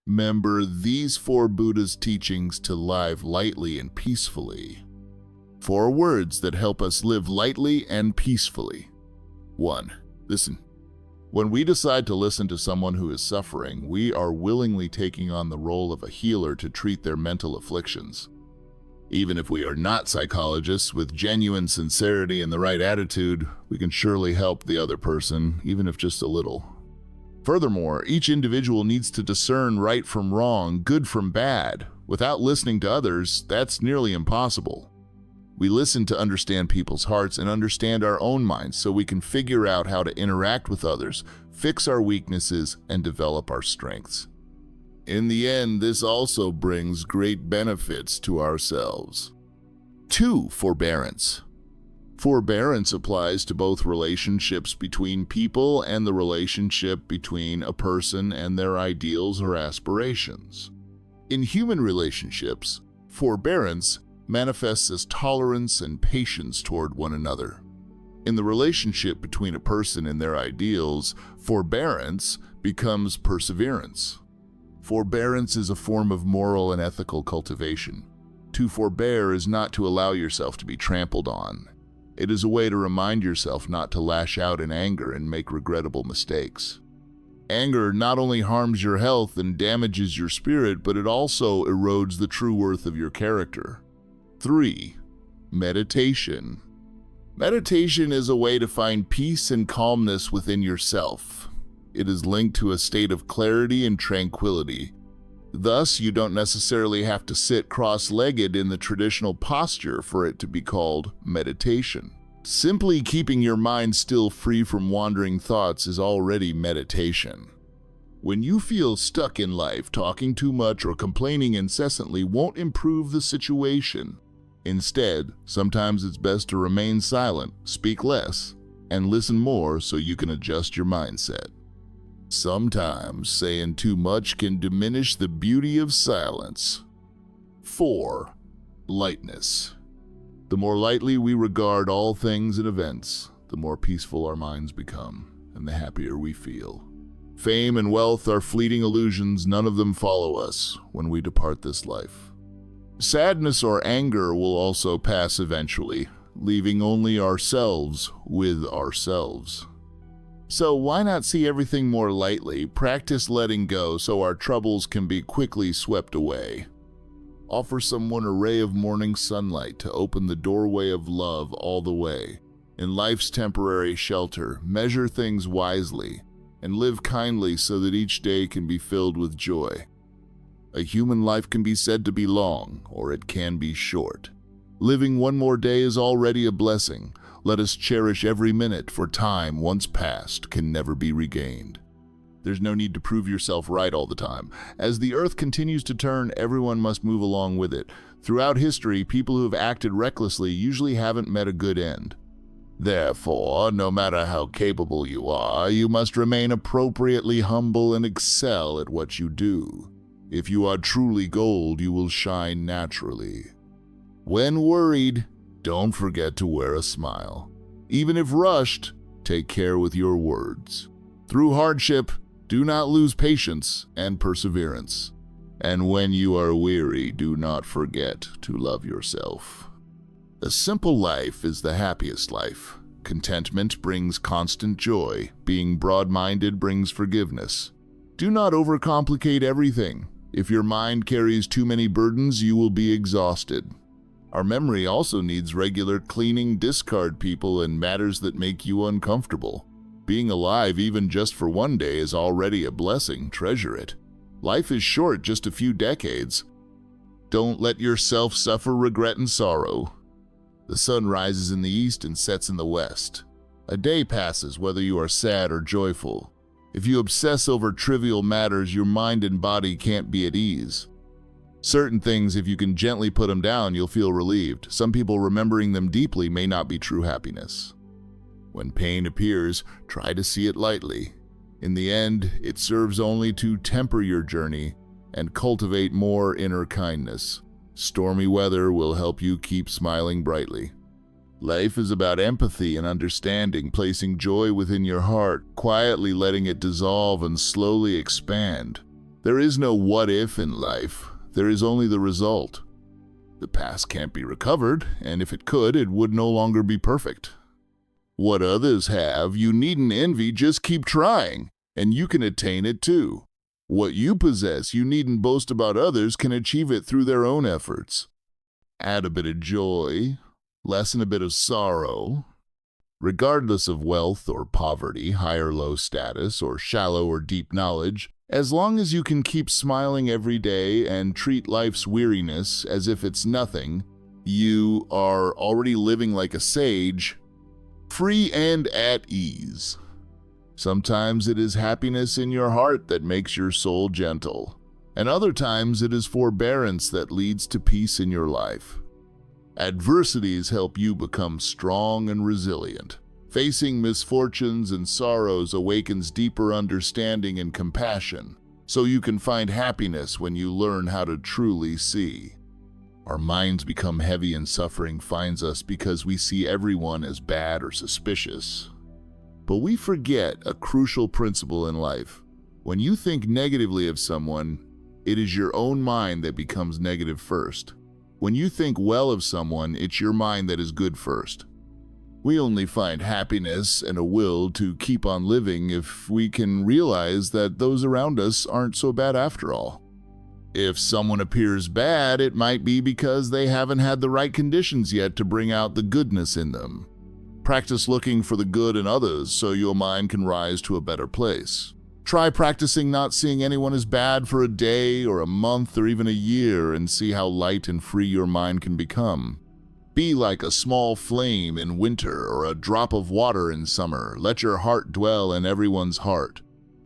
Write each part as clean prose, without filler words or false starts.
Remember these 4 Buddhist teachings to live lightly and peacefully. 4 words that help us live lightly and peacefully. 1. Listen. When we decide to listen to someone who is suffering, we are willingly taking on the role of a healer to treat their mental afflictions. Even if we are not psychologists, with genuine sincerity and the right attitude, we can surely help the other person, even if just a little. Furthermore, each individual needs to discern right from wrong, good from bad. Without listening to others, that's nearly impossible. We listen to understand people's hearts and understand our own minds so we can figure out how to interact with others, fix our weaknesses, and develop our strengths. In the end, this also brings great benefits to ourselves. 2. Forbearance. Forbearance applies to both relationships between people and the relationship between a person and their ideals or aspirations. In human relationships, forbearance manifests as tolerance and patience toward one another. In the relationship between a person and their ideals, forbearance becomes perseverance. Forbearance is a form of moral and ethical cultivation. To forbear is not to allow yourself to be trampled on. It is a way to remind yourself not to lash out in anger and make regrettable mistakes. Anger not only harms your health and damages your spirit, but it also erodes the true worth of your character. 3. Meditation. Meditation is a way to find peace and calmness within yourself. It is linked to a state of clarity and tranquility. Thus, you don't necessarily have to sit cross-legged in the traditional posture for it to be called meditation. Simply keeping your mind still, free from wandering thoughts, is already meditation. When you feel stuck in life, talking too much or complaining incessantly won't improve the situation. Instead, sometimes it's best to remain silent, speak less, and listen more so you can adjust your mindset. Sometimes saying too much can diminish the beauty of silence. 4. Lightness. The more lightly we regard all things and events, the more peaceful our minds become, and the happier we feel. Fame and wealth are fleeting illusions. None of them follow us when we depart this life. Sadness or anger will also pass eventually, leaving only ourselves with ourselves. So why not see everything more lightly, practice letting go so our troubles can be quickly swept away. Offer someone a ray of morning sunlight to open the doorway of love all the way. In life's temporary shelter, measure things wisely, and live kindly so that each day can be filled with joy. A human life can be said to be long, or it can be short. Living one more day is already a blessing. Let us cherish every minute, for time, once past, can never be regained. There's no need to prove yourself right all the time. As the earth continues to turn, everyone must move along with it. Throughout history, people who have acted recklessly usually haven't met a good end. Therefore, no matter how capable you are, you must remain appropriately humble and excel at what you do. If you are truly gold, you will shine naturally. When worried, don't forget to wear a smile. Even if rushed, take care with your words. Through hardship, do not lose patience and perseverance. And when you are weary, do not forget to love yourself. A simple life is the happiest life. Contentment brings constant joy. Being broad-minded brings forgiveness. Do not overcomplicate everything. If your mind carries too many burdens, you will be exhausted. Our memory also needs regular cleaning. Discard people and matters that make you uncomfortable. Being alive, even just for one day, is already a blessing. Treasure it. Life is short, just a few decades. Don't let yourself suffer regret and sorrow. The sun rises in the east and sets in the west. A day passes whether you are sad or joyful. If you obsess over trivial matters, your mind and body can't be at ease. Certain things, if you can gently put them down, you'll feel relieved. Some people remembering them deeply may not be true happiness. When pain appears, try to see it lightly. In the end, it serves only to temper your journey and cultivate more inner kindness. Stormy weather will help you keep smiling brightly. Life is about empathy and understanding, placing joy within your heart, quietly letting it dissolve and slowly expand. There is no what if in life. There is only the result. The past can't be recovered, and if it could, it would no longer be perfect. What others have, you needn't envy, just keep trying, and you can attain it too. What you possess, you needn't boast about others, can achieve it through their own efforts. Add a bit of joy, lessen a bit of sorrow. Regardless of wealth or poverty, high or low status, or shallow or deep knowledge, as long as you can keep smiling every day and treat life's weariness as if it's nothing, you are already living like a sage, free and at ease. Sometimes it is happiness in your heart that makes your soul gentle, and other times it is forbearance that leads to peace in your life. Adversities help you become strong and resilient. Facing misfortunes and sorrows awakens deeper understanding and compassion, so you can find happiness when you learn how to truly see. Our minds become heavy and suffering finds us because we see everyone as bad or suspicious. But we forget a crucial principle in life. When you think negatively of someone, it is your own mind that becomes negative first. When you think well of someone, it's your mind that is good first. We only find happiness and a will to keep on living if we can realize that those around us aren't so bad after all. If someone appears bad, it might be because they haven't had the right conditions yet to bring out the goodness in them. Practice looking for the good in others so your mind can rise to a better place. Try practicing not seeing anyone as bad for a day or a month or even a year and see how light and free your mind can become. Be like a small flame in winter or a drop of water in summer. Let your heart dwell in everyone's heart.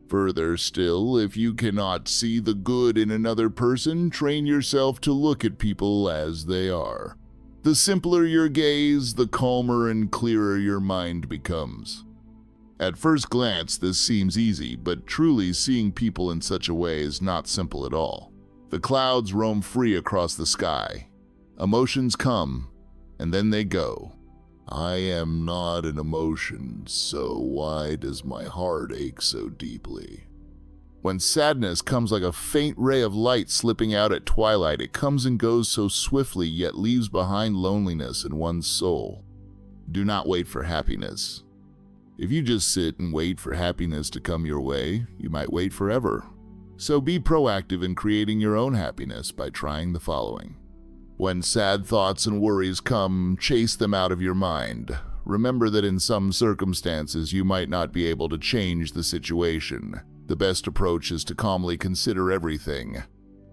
Further still, if you cannot see the good in another person, train yourself to look at people as they are. The simpler your gaze, the calmer and clearer your mind becomes. At first glance, this seems easy, but truly seeing people in such a way is not simple at all. The clouds roam free across the sky. Emotions come, and then they go. I am not an emotion, so why does my heart ache so deeply? When sadness comes like a faint ray of light slipping out at twilight, it comes and goes so swiftly, yet leaves behind loneliness in one's soul. Do not wait for happiness. If you just sit and wait for happiness to come your way, you might wait forever. So be proactive in creating your own happiness by trying the following. When sad thoughts and worries come, chase them out of your mind. Remember that in some circumstances you might not be able to change the situation. The best approach is to calmly consider everything.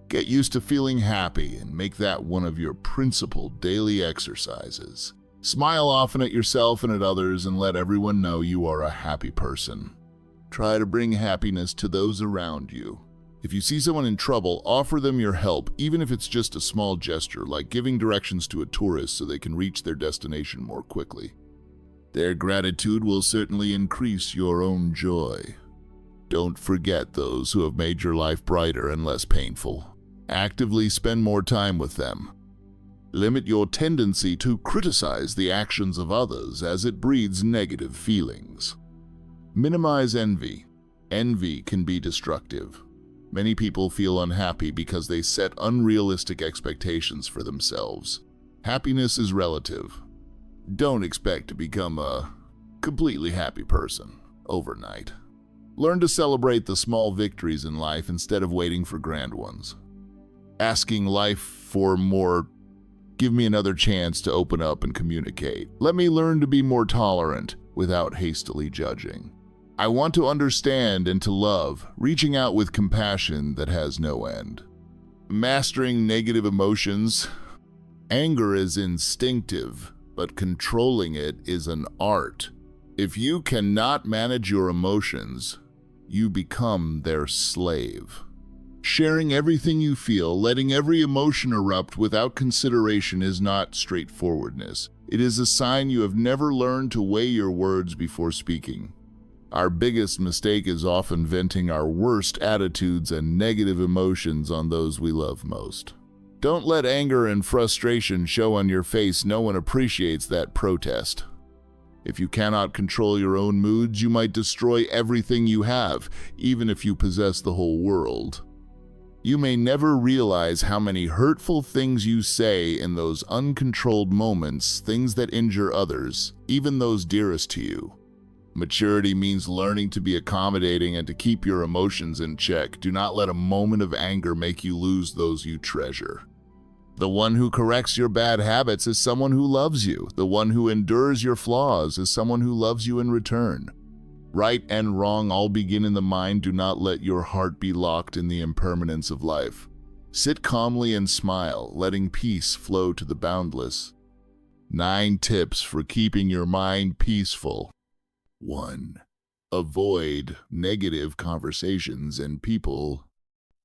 Get used to feeling happy and make that one of your principal daily exercises. Smile often at yourself and at others and let everyone know you are a happy person. Try to bring happiness to those around you. If you see someone in trouble, offer them your help, even if it's just a small gesture, like giving directions to a tourist so they can reach their destination more quickly. Their gratitude will certainly increase your own joy. Don't forget those who have made your life brighter and less painful. Actively spend more time with them. Limit your tendency to criticize the actions of others as it breeds negative feelings. Minimize envy. Envy can be destructive. Many people feel unhappy because they set unrealistic expectations for themselves. Happiness is relative. Don't expect to become a completely happy person overnight. Learn to celebrate the small victories in life instead of waiting for grand ones. Asking life for more. Give me another chance to open up and communicate. Let me learn to be more tolerant without hastily judging. I want to understand and to love, reaching out with compassion that has no end. Mastering negative emotions. Anger is instinctive, but controlling it is an art. If you cannot manage your emotions, you become their slave. Sharing everything you feel, letting every emotion erupt without consideration is not straightforwardness. It is a sign you have never learned to weigh your words before speaking. Our biggest mistake is often venting our worst attitudes and negative emotions on those we love most. Don't let anger and frustration show on your face. No one appreciates that protest. If you cannot control your own moods, you might destroy everything you have, even if you possess the whole world. You may never realize how many hurtful things you say in those uncontrolled moments, things that injure others, even those dearest to you. Maturity means learning to be accommodating and to keep your emotions in check. Do not let a moment of anger make you lose those you treasure. The one who corrects your bad habits is someone who loves you. The one who endures your flaws is someone who loves you in return. Right and wrong all begin in the mind. Do not let your heart be locked in the impermanence of life. Sit calmly and smile, letting peace flow to the boundless. 9 tips for keeping your mind peaceful. 1. Avoid negative conversations and people.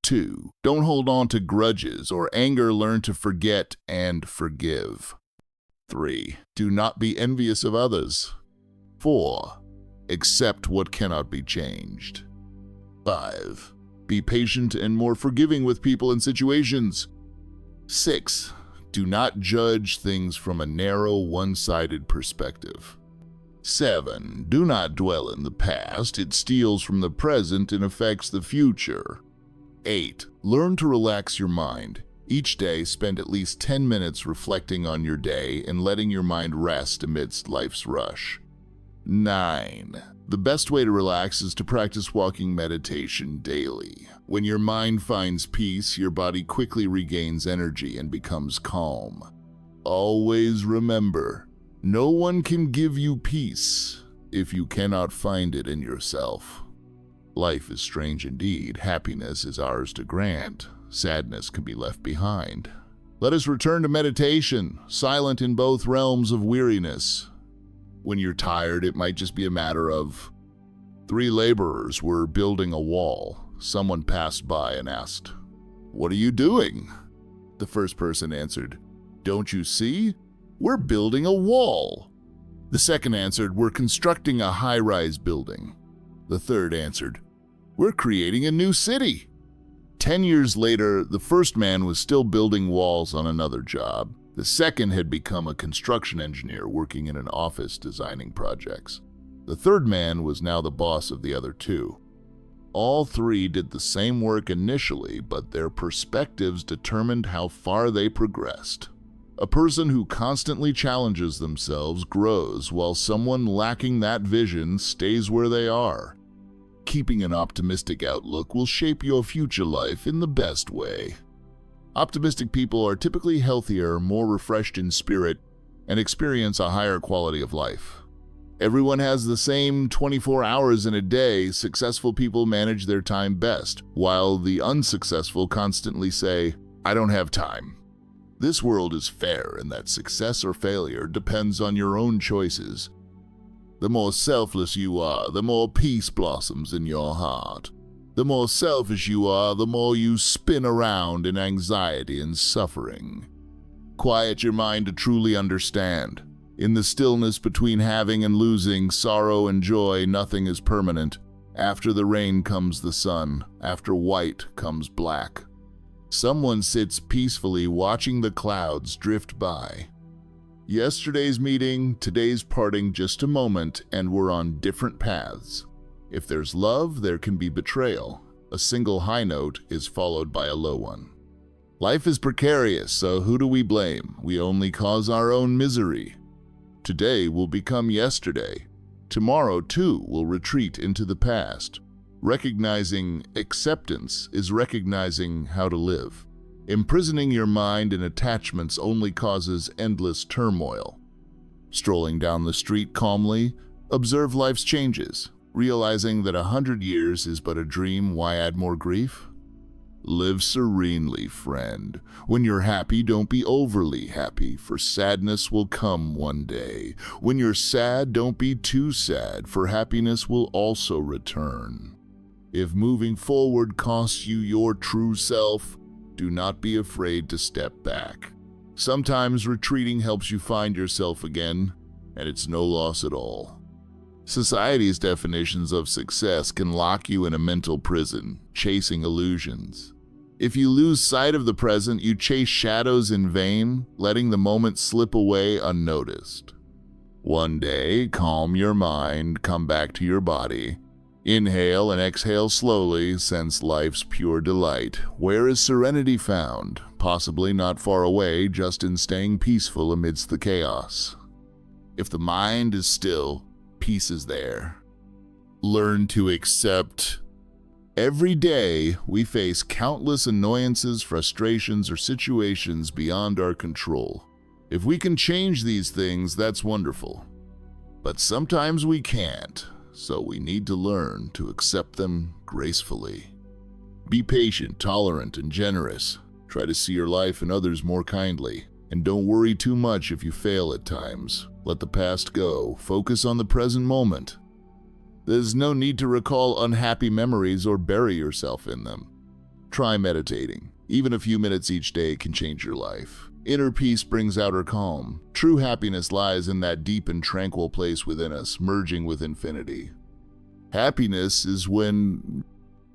2. Don't hold on to grudges or anger. Learn to forget and forgive. 3. Do not be envious of others. 4. Accept what cannot be changed. 5. Be patient and more forgiving with people and situations. 6. Do not judge things from a narrow, one-sided perspective. 7. Do not dwell in the past. It steals from the present and affects the future. 8. Learn to relax your mind. Each day, spend at least 10 minutes reflecting on your day and letting your mind rest amidst life's rush. 9. The best way to relax is to practice walking meditation daily. When your mind finds peace, your body quickly regains energy and becomes calm. Always remember, no one can give you peace if you cannot find it in yourself. Life is strange indeed. Happiness is ours to grant. Sadness can be left behind. Let us return to meditation, silent in both realms of weariness. When you're tired, it might just be a matter of 3 laborers were building a wall. Someone passed by and asked, "What are you doing?" The first person answered, "Don't you see? We're building a wall." The second answered, "We're constructing a high-rise building." The third answered, "We're creating a new city." 10 years later, the first man was still building walls on another job. The second had become a construction engineer working in an office designing projects. The third man was now the boss of the other 2. All 3 did the same work initially, but their perspectives determined how far they progressed. A person who constantly challenges themselves grows, while someone lacking that vision stays where they are. Keeping an optimistic outlook will shape your future life in the best way. Optimistic people are typically healthier, more refreshed in spirit, and experience a higher quality of life. Everyone has the same 24 hours in a day. Successful people manage their time best, while the unsuccessful constantly say, "I don't have time." This world is fair in that success or failure depends on your own choices. The more selfless you are, the more peace blossoms in your heart. The more selfish you are, the more you spin around in anxiety and suffering. Quiet your mind to truly understand. In the stillness between having and losing, sorrow and joy, nothing is permanent. After the rain comes the sun. After white comes black. Someone sits peacefully watching the clouds drift by. Yesterday's meeting, today's parting, just a moment, and we're on different paths. If there's love, there can be betrayal. A single high note is followed by a low one. Life is precarious, so who do we blame? We only cause our own misery. Today will become yesterday. Tomorrow, too, will retreat into the past. Recognizing acceptance is recognizing how to live. Imprisoning your mind in attachments only causes endless turmoil. Strolling down the street calmly, observe life's changes. Realizing that 100 years is but a dream, why add more grief? Live serenely, friend. When you're happy, don't be overly happy, for sadness will come one day. When you're sad, don't be too sad, for happiness will also return. If moving forward costs you your true self, do not be afraid to step back. Sometimes retreating helps you find yourself again, and it's no loss at all. Society's definitions of success can lock you in a mental prison, chasing illusions. If you lose sight of the present, you chase shadows in vain, letting the moment slip away unnoticed. One day, calm your mind, come back to your body, Inhale and exhale slowly, sense life's pure delight. Where is serenity found? Possibly not far away, just in staying peaceful amidst the chaos. If the mind is still, peace is there. Learn to accept. Every day, we face countless annoyances, frustrations, or situations beyond our control. If we can change these things, that's wonderful. But sometimes we can't, so we need to learn to accept them gracefully. Be patient, tolerant, and generous. Try to see your life and others more kindly. And don't worry too much if you fail at times. Let the past go. Focus on the present moment. There's no need to recall unhappy memories or bury yourself in them. Try meditating. Even a few minutes each day can change your life. Inner peace brings outer calm. True happiness lies in that deep and tranquil place within us, merging with infinity. Happiness is when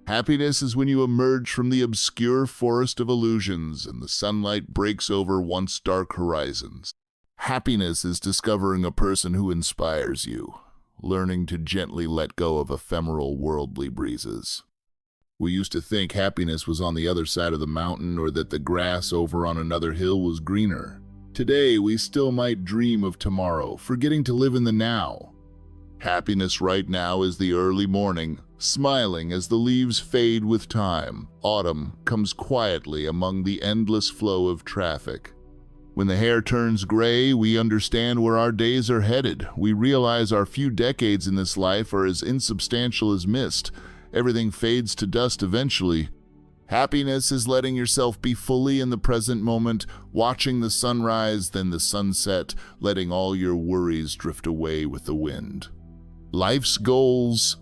you emerge from the obscure forest of illusions and the sunlight breaks over once dark horizons. Happiness is discovering a person who inspires you, learning to gently let go of ephemeral worldly breezes. We used to think happiness was on the other side of the mountain or that the grass over on another hill was greener. Today, we still might dream of tomorrow, forgetting to live in the now. Happiness right now is the early morning, smiling as the leaves fade with time. Autumn comes quietly among the endless flow of traffic. When the hair turns gray, we understand where our days are headed. We realize our few decades in this life are as insubstantial as mist. Everything fades to dust eventually. Happiness is letting yourself be fully in the present moment, watching the sunrise, then the sunset, letting all your worries drift away with the wind. Life's goals.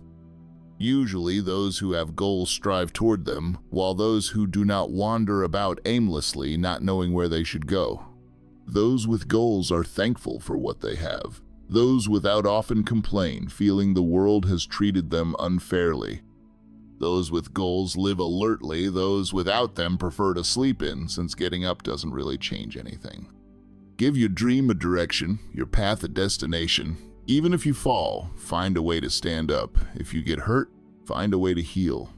Usually those who have goals strive toward them, while those who do not wander about aimlessly, not knowing where they should go. Those with goals are thankful for what they have. Those without often complain, feeling the world has treated them unfairly. Those with goals live alertly, those without them prefer to sleep in, since getting up doesn't really change anything. Give your dream a direction, your path a destination. Even if you fall, find a way to stand up. If you get hurt, find a way to heal.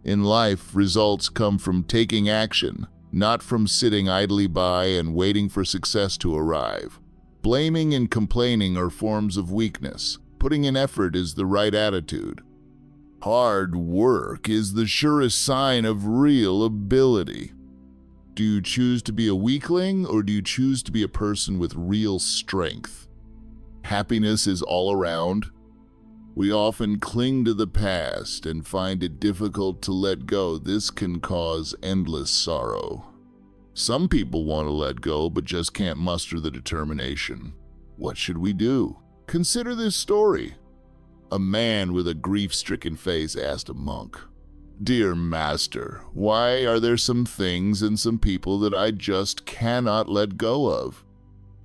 In life, results come from taking action, not from sitting idly by and waiting for success to arrive. Blaming and complaining are forms of weakness. Putting in effort is the right attitude. Hard work is the surest sign of real ability. Do you choose to be a weakling, or do you choose to be a person with real strength? Happiness is all around. We often cling to the past and find it difficult to let go. This can cause endless sorrow. Some people want to let go but just can't muster the determination. What should we do? Consider this story. A man with a grief-stricken face asked a monk, "Dear master, why are there some things and some people that I just cannot let go of?"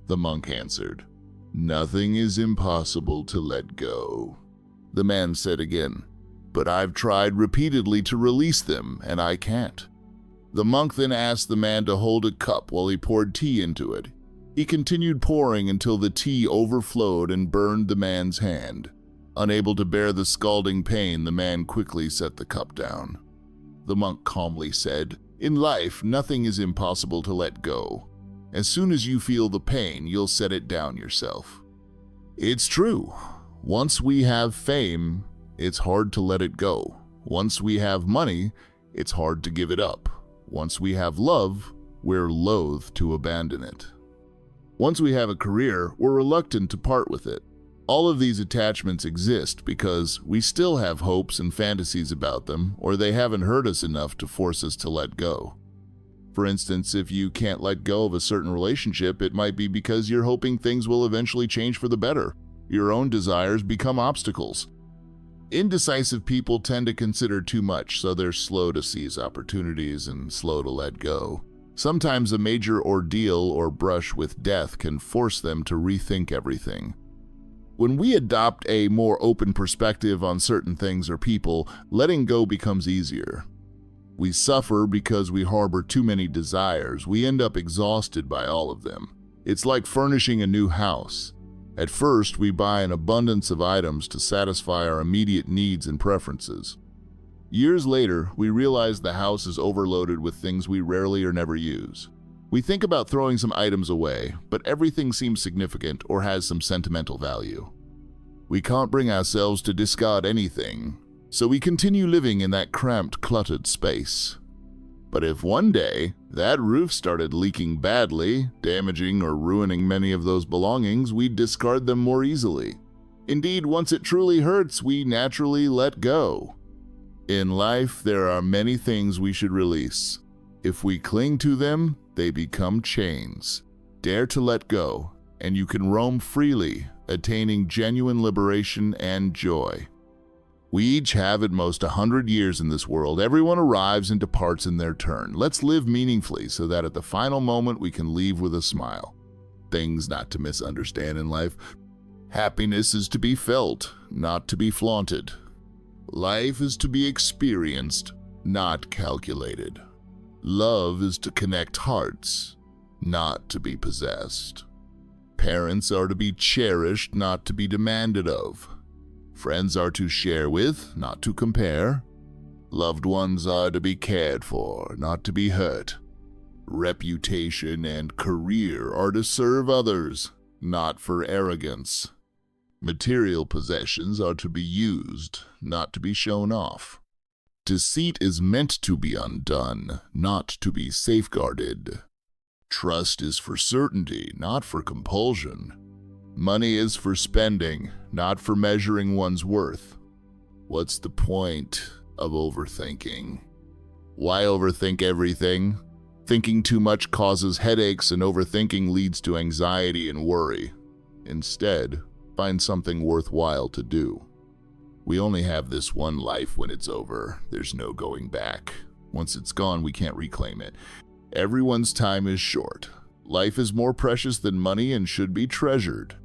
The monk answered, "Nothing is impossible to let go." The man said again, "But I've tried repeatedly to release them, and I can't." The monk then asked the man to hold a cup while he poured tea into it. He continued pouring until the tea overflowed and burned the man's hand. Unable to bear the scalding pain, the man quickly set the cup down. The monk calmly said, "In life, nothing is impossible to let go. As soon as you feel the pain, you'll set it down yourself." It's true. Once we have fame, it's hard to let it go. Once we have money, it's hard to give it up. Once we have love, we're loath to abandon it. Once we have a career, we're reluctant to part with it. All of these attachments exist because we still have hopes and fantasies about them, or they haven't hurt us enough to force us to let go. For instance, if you can't let go of a certain relationship, it might be because you're hoping things will eventually change for the better. Your own desires become obstacles. Indecisive people tend to consider too much, so they're slow to seize opportunities and slow to let go. Sometimes a major ordeal or brush with death can force them to rethink everything. When we adopt a more open perspective on certain things or people, letting go becomes easier. We suffer because we harbor too many desires. We end up exhausted by all of them. It's like furnishing a new house. At first, we buy an abundance of items to satisfy our immediate needs and preferences. Years later, we realize the house is overloaded with things we rarely or never use. We think about throwing some items away, but everything seems significant or has some sentimental value. We can't bring ourselves to discard anything, so we continue living in that cramped, cluttered space. But if one day that roof started leaking badly, damaging or ruining many of those belongings, we'd discard them more easily. Indeed, once it truly hurts, we naturally let go. In life, there are many things we should release. If we cling to them, they become chains. Dare to let go, and you can roam freely, attaining genuine liberation and joy. We each have at most 100 years in this world. Everyone arrives and departs in their turn. Let's live meaningfully so that at the final moment we can leave with a smile. Things not to misunderstand in life. Happiness is to be felt, not to be flaunted. Life is to be experienced, not calculated. Love is to connect hearts, not to be possessed. Parents are to be cherished, not to be demanded of. Friends are to share with, not to compare. Loved ones are to be cared for, not to be hurt. Reputation and career are to serve others, not for arrogance. Material possessions are to be used, not to be shown off. Deceit is meant to be undone, not to be safeguarded. Trust is for certainty, not for compulsion. Money is for spending, not for measuring one's worth. What's the point of overthinking? Why overthink everything? Thinking too much causes headaches, and overthinking leads to anxiety and worry. Instead, find something worthwhile to do. We only have this one life. When it's over, there's no going back. Once it's gone, we can't reclaim it. Everyone's time is short. Life is more precious than money and should be treasured.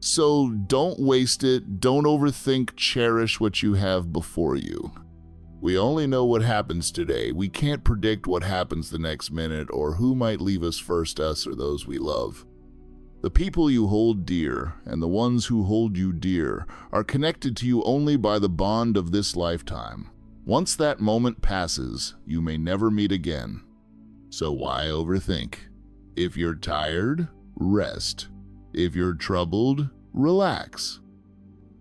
So don't waste it, don't overthink, cherish what you have before you. We only know what happens today. We can't predict what happens the next minute or who might leave us first, us or those we love. The people you hold dear and the ones who hold you dear are connected to you only by the bond of this lifetime. Once that moment passes, you may never meet again. So why overthink? If you're tired, rest. If you're troubled, relax.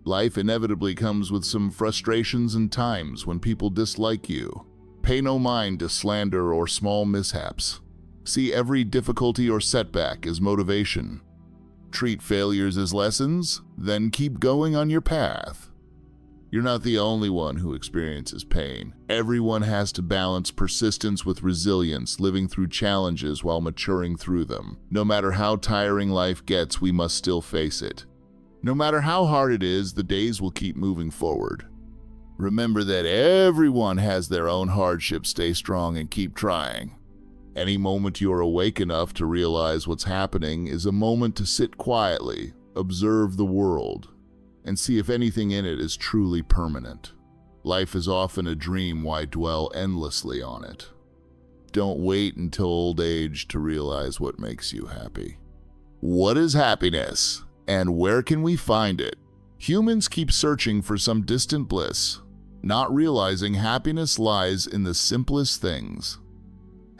Life inevitably comes with some frustrations and times when people dislike you. Pay no mind to slander or small mishaps. See every difficulty or setback as motivation. Treat failures as lessons, then keep going on your path. You're not the only one who experiences pain. Everyone has to balance persistence with resilience, living through challenges while maturing through them. No matter how tiring life gets, we must still face it. No matter how hard it is, the days will keep moving forward. Remember that everyone has their own hardship. Stay strong and keep trying. Any moment you are awake enough to realize what's happening is a moment to sit quietly, observe the world, and see if anything in it is truly permanent. Life is often a dream. Why dwell endlessly on it? Don't wait until old age to realize what makes you happy. What is happiness, and where can we find it? Humans keep searching for some distant bliss, not realizing happiness lies in the simplest things.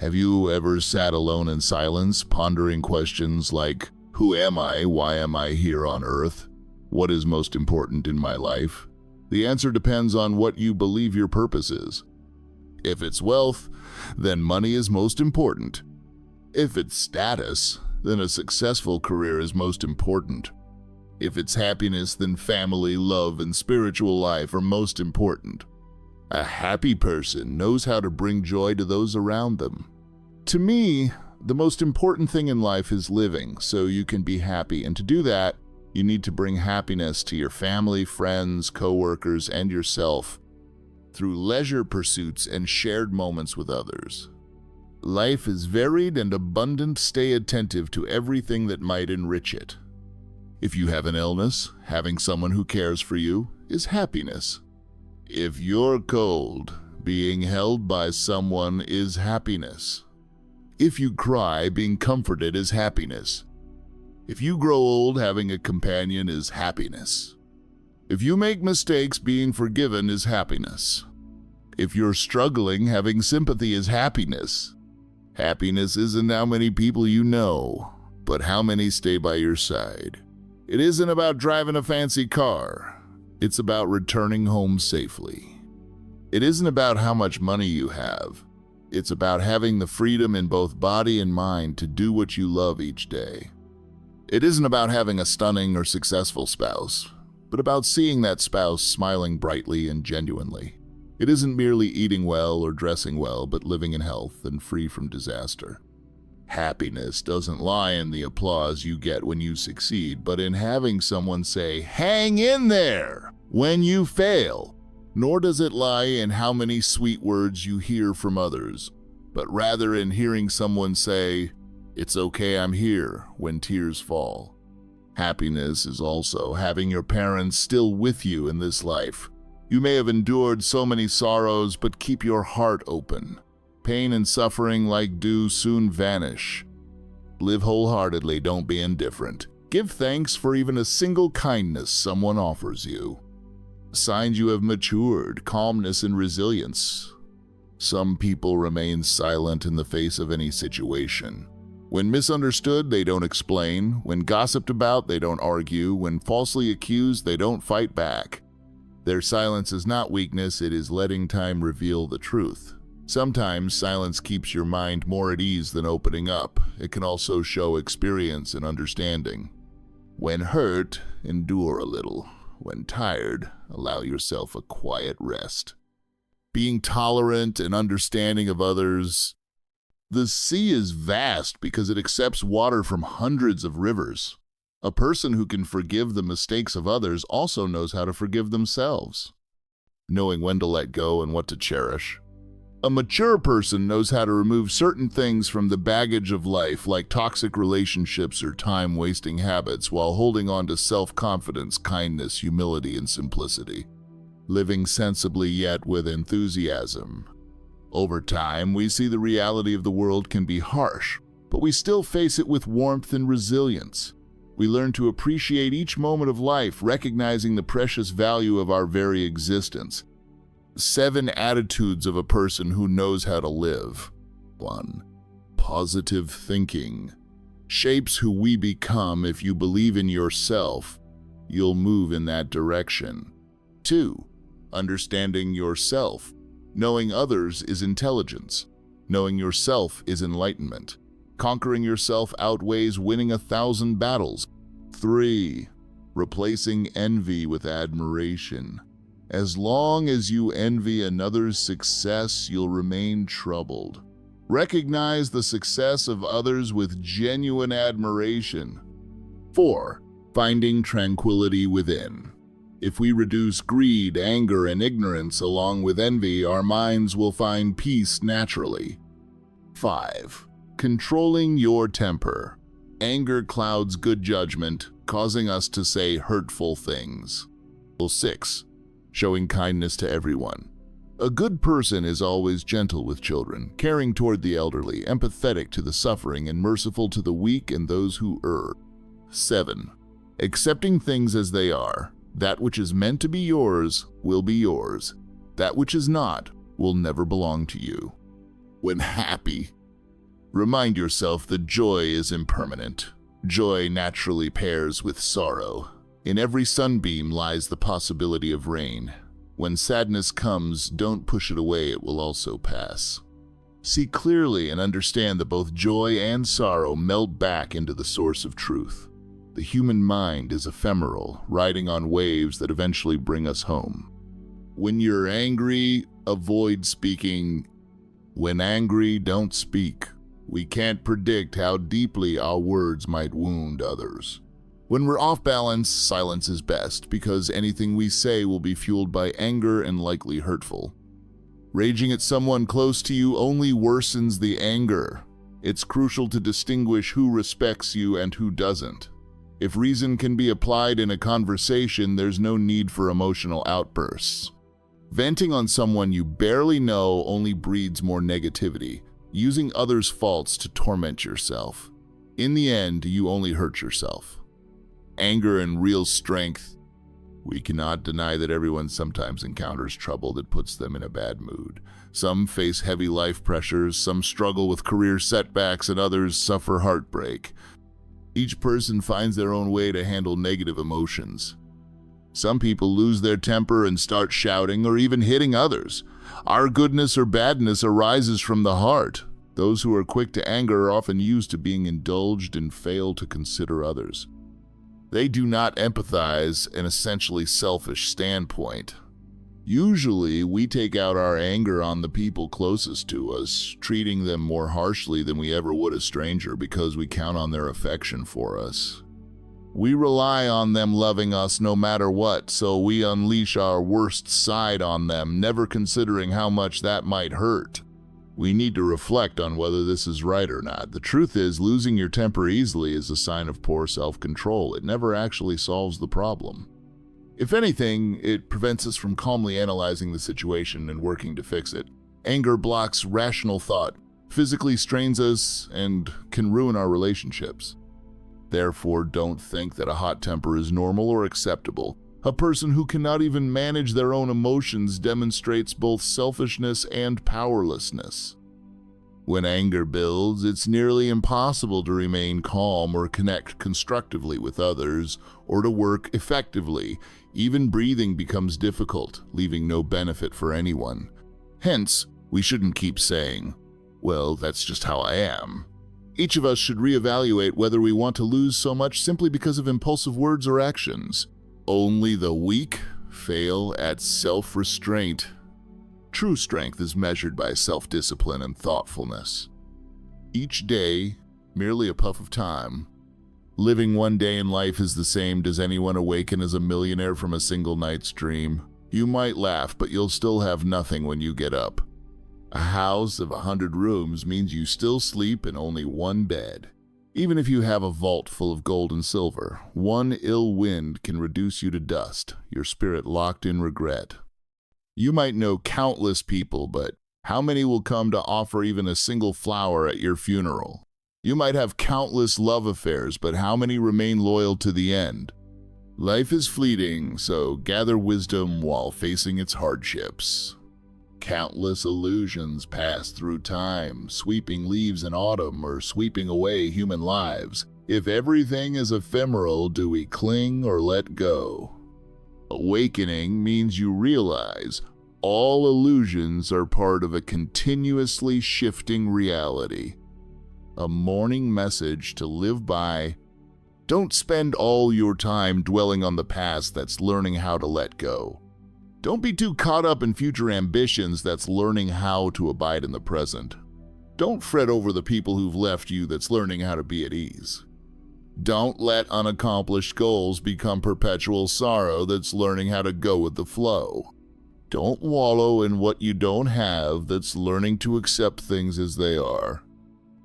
Have you ever sat alone in silence, pondering questions like, who am I? Why am I here on earth? What is most important in my life? The answer depends on what you believe your purpose is. If it's wealth, then money is most important. If it's status, then a successful career is most important. If it's happiness, then family, love, and spiritual life are most important. A happy person knows how to bring joy to those around them. To me, the most important thing in life is living so you can be happy, and to do that, you need to bring happiness to your family, friends, co-workers, and yourself through leisure pursuits and shared moments with others. Life is varied and abundant. Stay attentive to everything that might enrich it. If you have an illness, having someone who cares for you is happiness. If you're cold, being held by someone is happiness. If you cry, being comforted is happiness. If you grow old, having a companion is happiness. If you make mistakes, being forgiven is happiness. If you're struggling, having sympathy is happiness. Happiness isn't how many people you know, but how many stay by your side. It isn't about driving a fancy car. It's about returning home safely. It isn't about how much money you have. It's about having the freedom in both body and mind to do what you love each day. It isn't about having a stunning or successful spouse, but about seeing that spouse smiling brightly and genuinely. It isn't merely eating well or dressing well, but living in health and free from disaster. Happiness doesn't lie in the applause you get when you succeed, but in having someone say, "Hang in there," when you fail. Nor does it lie in how many sweet words you hear from others, but rather in hearing someone say, "It's okay, I'm here," when tears fall. Happiness is also having your parents still with you in this life. You may have endured so many sorrows, but keep your heart open. Pain and suffering like dew soon vanish. Live wholeheartedly, don't be indifferent. Give thanks for even a single kindness someone offers you. Signs you have matured, calmness and resilience. Some people remain silent in the face of any situation. When misunderstood, they don't explain. When gossiped about, they don't argue. When falsely accused, they don't fight back. Their silence is not weakness, it is letting time reveal the truth. Sometimes silence keeps your mind more at ease than opening up. It can also show experience and understanding. When hurt, endure a little. When tired, allow yourself a quiet rest. Being tolerant and understanding of others. The sea is vast because it accepts water from hundreds of rivers. A person who can forgive the mistakes of others also knows how to forgive themselves, knowing when to let go and what to cherish. A mature person knows how to remove certain things from the baggage of life, like toxic relationships or time-wasting habits, while holding on to self-confidence, kindness, humility, and simplicity. Living sensibly yet with enthusiasm. Over time, we see the reality of the world can be harsh, but we still face it with warmth and resilience. We learn to appreciate each moment of life, recognizing the precious value of our very existence. 7 attitudes of a person who knows how to live. 1. Positive thinking. Shapes who we become. If you believe in yourself, you'll move in that direction. 2. Understanding yourself. Knowing others is intelligence. Knowing yourself is enlightenment. Conquering yourself outweighs winning 1,000 battles. 3. Replacing envy with admiration. As long as you envy another's success, you'll remain troubled. Recognize the success of others with genuine admiration. 4. Finding tranquility within. If we reduce greed, anger, and ignorance along with envy, our minds will find peace naturally. 5. Controlling your temper. Anger clouds good judgment, causing us to say hurtful things. 6. Showing kindness to everyone. A good person is always gentle with children, caring toward the elderly, empathetic to the suffering, and merciful to the weak and those who err. 7. Accepting things as they are. That which is meant to be yours will be yours. That which is not will never belong to you. When happy, remind yourself that joy is impermanent. Joy naturally pairs with sorrow. In every sunbeam lies the possibility of rain. When sadness comes, don't push it away, it will also pass. See clearly and understand that both joy and sorrow melt back into the source of truth. The human mind is ephemeral, riding on waves that eventually bring us home. When you're angry, avoid speaking. When angry, don't speak. We can't predict how deeply our words might wound others. When we're off balance, silence is best, because anything we say will be fueled by anger and likely hurtful. Raging at someone close to you only worsens the anger. It's crucial to distinguish who respects you and who doesn't. If reason can be applied in a conversation, there's no need for emotional outbursts. Venting on someone you barely know only breeds more negativity, using others' faults to torment yourself. In the end, you only hurt yourself. Anger and real strength. We cannot deny that everyone sometimes encounters trouble that puts them in a bad mood. Some face heavy life pressures, some struggle with career setbacks, and others suffer heartbreak. Each person finds their own way to handle negative emotions. Some people lose their temper and start shouting or even hitting others. Our goodness or badness arises from the heart. Those who are quick to anger are often used to being indulged and fail to consider others. They do not empathize, an essentially selfish standpoint. Usually, we take out our anger on the people closest to us, treating them more harshly than we ever would a stranger because we count on their affection for us. We rely on them loving us no matter what, so we unleash our worst side on them, never considering how much that might hurt. We need to reflect on whether this is right or not. The truth is, losing your temper easily is a sign of poor self-control. It never actually solves the problem. If anything, it prevents us from calmly analyzing the situation and working to fix it. Anger blocks rational thought, physically strains us, and can ruin our relationships. Therefore, don't think that a hot temper is normal or acceptable. A person who cannot even manage their own emotions demonstrates both selfishness and powerlessness. When anger builds, it's nearly impossible to remain calm or connect constructively with others or to work effectively. Even breathing becomes difficult, leaving no benefit for anyone. Hence, we shouldn't keep saying, "Well, that's just how I am." Each of us should reevaluate whether we want to lose so much simply because of impulsive words or actions. Only the weak fail at self-restraint. True strength is measured by self-discipline and thoughtfulness. Each day, merely a puff of time. Living one day in life is the same. Does anyone awaken as a millionaire from a single night's dream? You might laugh, but you'll still have nothing when you get up. A house of 100 rooms means you still sleep in only one bed. Even if you have a vault full of gold and silver, one ill wind can reduce you to dust, your spirit locked in regret. You might know countless people, but how many will come to offer even a single flower at your funeral? You might have countless love affairs, but how many remain loyal to the end? Life is fleeting, so gather wisdom while facing its hardships. Countless illusions pass through time, sweeping leaves in autumn or sweeping away human lives. If everything is ephemeral, do we cling or let go? Awakening means you realize all illusions are part of a continuously shifting reality. A morning message to live by. Don't spend all your time dwelling on the past. That's learning how to let go. Don't be too caught up in future ambitions. That's learning how to abide in the present. Don't fret over the people who've left you. That's learning how to be at ease. Don't let unaccomplished goals become perpetual sorrow. That's learning how to go with the flow. Don't wallow in what you don't have. That's learning to accept things as they are.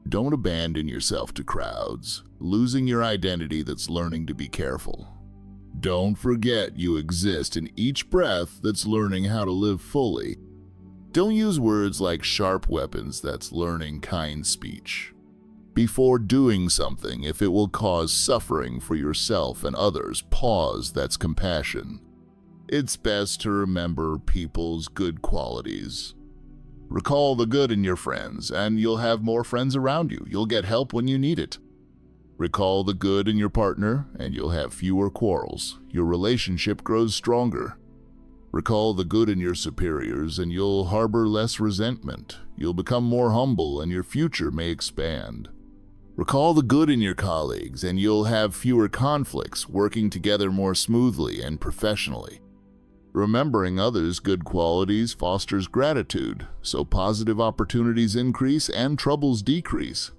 Don't abandon yourself to crowds, losing your identity. That's learning to be careful. Don't forget you exist in each breath. That's learning how to live fully. Don't use words like sharp weapons. That's learning kind speech. Before doing something, if it will cause suffering for yourself and others, pause. That's compassion. It's best to remember people's good qualities. Recall the good in your friends, and you'll have more friends around you. You'll get help when you need it. Recall the good in your partner, and you'll have fewer quarrels. Your relationship grows stronger. Recall the good in your superiors, and you'll harbor less resentment. You'll become more humble, and your future may expand. Recall the good in your colleagues, and you'll have fewer conflicts, working together more smoothly and professionally. Remembering others' good qualities fosters gratitude, so positive opportunities increase and troubles decrease.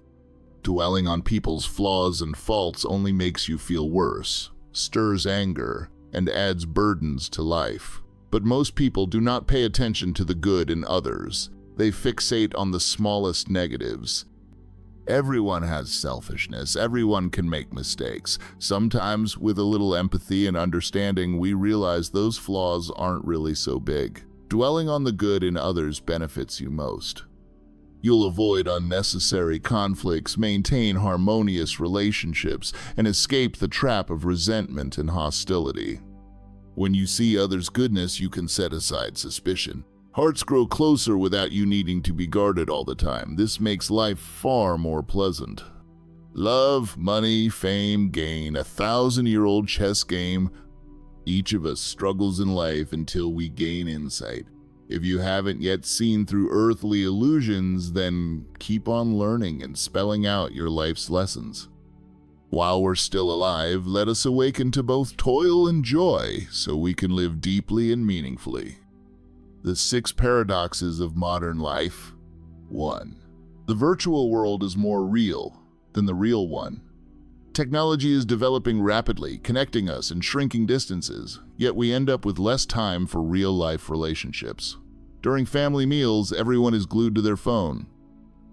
Dwelling on people's flaws and faults only makes you feel worse, stirs anger, and adds burdens to life. But most people do not pay attention to the good in others. They fixate on the smallest negatives. Everyone has selfishness. Everyone can make mistakes. Sometimes, with a little empathy and understanding, we realize those flaws aren't really so big. Dwelling on the good in others benefits you most. You'll avoid unnecessary conflicts, maintain harmonious relationships, and escape the trap of resentment and hostility. When you see others' goodness, you can set aside suspicion. Hearts grow closer without you needing to be guarded all the time. This makes life far more pleasant. Love, money, fame, gain, a 1,000-year-old chess game. Each of us struggles in life until we gain insight. If you haven't yet seen through earthly illusions, then keep on learning and spelling out your life's lessons. While we're still alive, let us awaken to both toil and joy so we can live deeply and meaningfully. The 6 paradoxes of modern life. 1. The virtual world is more real than the real one. Technology is developing rapidly, connecting us and shrinking distances, yet we end up with less time for real-life relationships. During family meals, everyone is glued to their phone.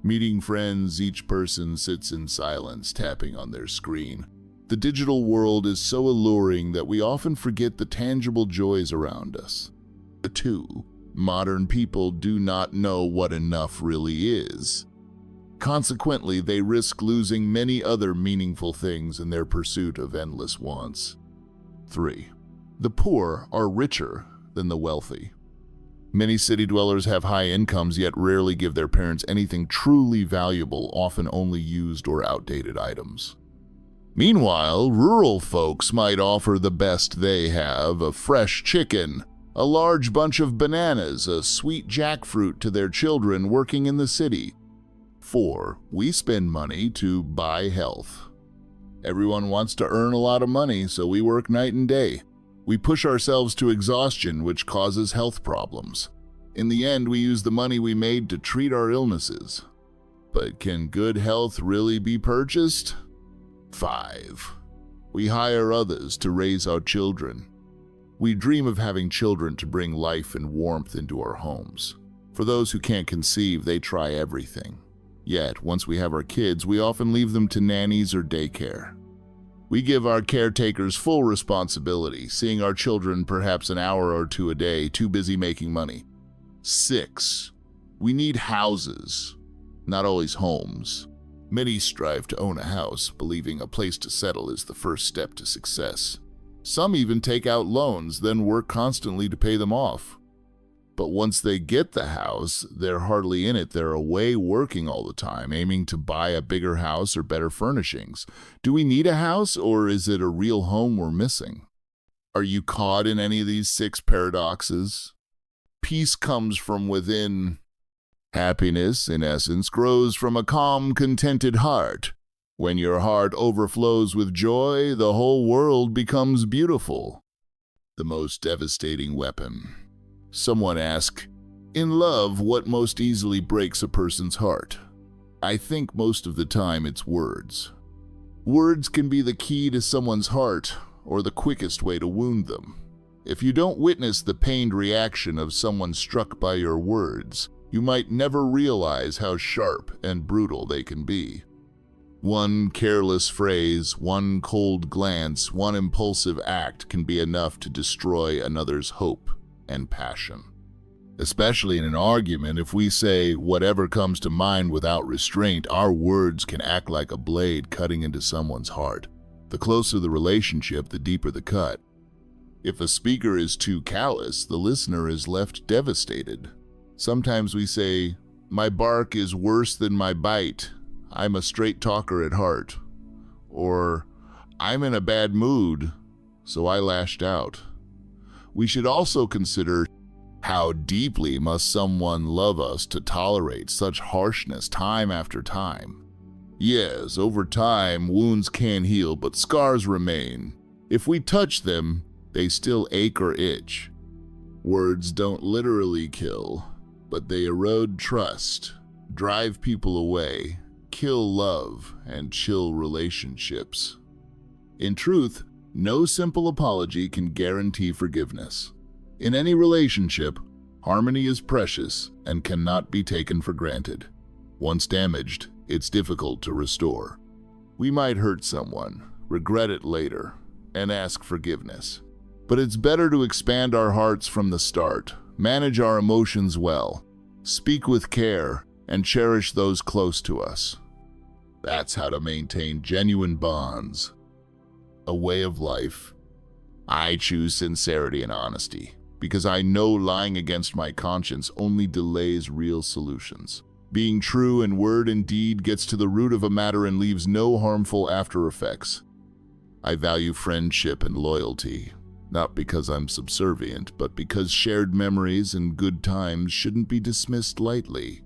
Meeting friends, each person sits in silence, tapping on their screen. The digital world is so alluring that we often forget the tangible joys around us. 2. Modern people do not know what enough really is. Consequently, they risk losing many other meaningful things in their pursuit of endless wants. 3. The poor are richer than the wealthy. Many city dwellers have high incomes yet rarely give their parents anything truly valuable, often only used or outdated items. Meanwhile, rural folks might offer the best they have: a fresh chicken, a large bunch of bananas, a sweet jackfruit to their children working in the city. 4. We spend money to buy health. Everyone wants to earn a lot of money, so we work night and day. We push ourselves to exhaustion, which causes health problems. In the end, we use the money we made to treat our illnesses. But can good health really be purchased? 5. We hire others to raise our children. We dream of having children to bring life and warmth into our homes. For those who can't conceive, they try everything. Yet, once we have our kids, we often leave them to nannies or daycare. We give our caretakers full responsibility, seeing our children perhaps an hour or 2 a day, too busy making money. 6. We need houses, not always homes. Many strive to own a house, believing a place to settle is the first step to success. Some even take out loans, then work constantly to pay them off. But once they get the house, they're hardly in it. They're away working all the time, aiming to buy a bigger house or better furnishings. Do we need a house, or is it a real home we're missing? Are you caught in any of these 6 paradoxes? Peace comes from within. Happiness, in essence, grows from a calm, contented heart. When your heart overflows with joy, the whole world becomes beautiful. The most devastating weapon. Someone asked, in love, what most easily breaks a person's heart? I think most of the time it's words. Words can be the key to someone's heart, or the quickest way to wound them. If you don't witness the pained reaction of someone struck by your words, you might never realize how sharp and brutal they can be. One careless phrase, one cold glance, one impulsive act can be enough to destroy another's hope and passion. Especially in an argument, if we say whatever comes to mind without restraint, our words can act like a blade cutting into someone's heart. The closer the relationship, the deeper the cut. If a speaker is too callous, the listener is left devastated. Sometimes we say, my bark is worse than my bite. I'm a straight talker at heart. Or, I'm in a bad mood, so I lashed out. We should also consider how deeply must someone love us to tolerate such harshness time after time. Yes, over time, wounds can heal, but scars remain. If we touch them, they still ache or itch. Words don't literally kill, but they erode trust, drive people away, kill love, and chill relationships. In truth, no simple apology can guarantee forgiveness. In any relationship, harmony is precious and cannot be taken for granted. Once damaged, it's difficult to restore. We might hurt someone, regret it later, and ask forgiveness. But it's better to expand our hearts from the start, manage our emotions well, speak with care, and cherish those close to us. That's how to maintain genuine bonds. A way of life. I choose sincerity and honesty because I know lying against my conscience only delays real solutions. Being true in word and deed gets to the root of a matter and leaves no harmful after effects. I value friendship and loyalty, not because I'm subservient, but because shared memories and good times shouldn't be dismissed lightly.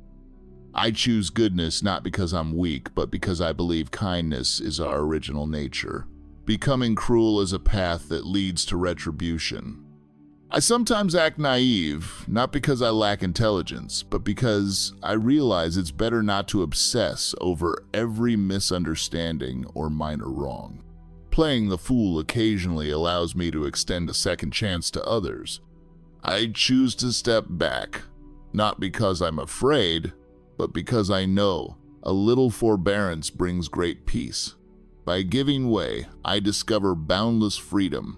I choose goodness not because I'm weak, but because I believe kindness is our original nature. Becoming cruel is a path that leads to retribution. I sometimes act naive, not because I lack intelligence, but because I realize it's better not to obsess over every misunderstanding or minor wrong. Playing the fool occasionally allows me to extend a second chance to others. I choose to step back, not because I'm afraid, but because I know a little forbearance brings great peace. By giving way, I discover boundless freedom.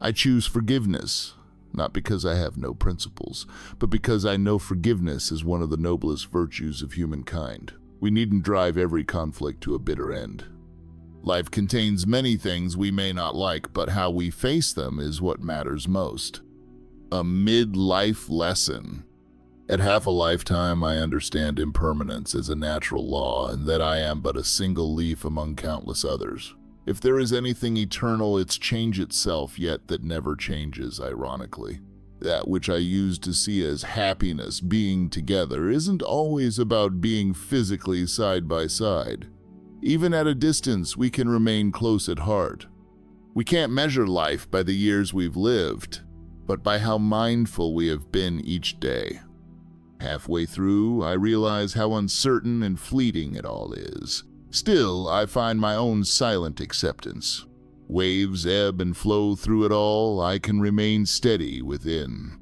I choose forgiveness, not because I have no principles, but because I know forgiveness is one of the noblest virtues of humankind. We needn't drive every conflict to a bitter end. Life contains many things we may not like, but how we face them is what matters most. A midlife lesson. At half a lifetime, I understand impermanence as a natural law and that I am but a single leaf among countless others. If there is anything eternal, it's change itself, yet that never changes, ironically. That which I used to see as happiness, being together, isn't always about being physically side by side. Even at a distance, we can remain close at heart. We can't measure life by the years we've lived, but by how mindful we have been each day. Halfway through, I realize how uncertain and fleeting it all is. Still, I find my own silent acceptance. Waves ebb and flow through it all, I can remain steady within.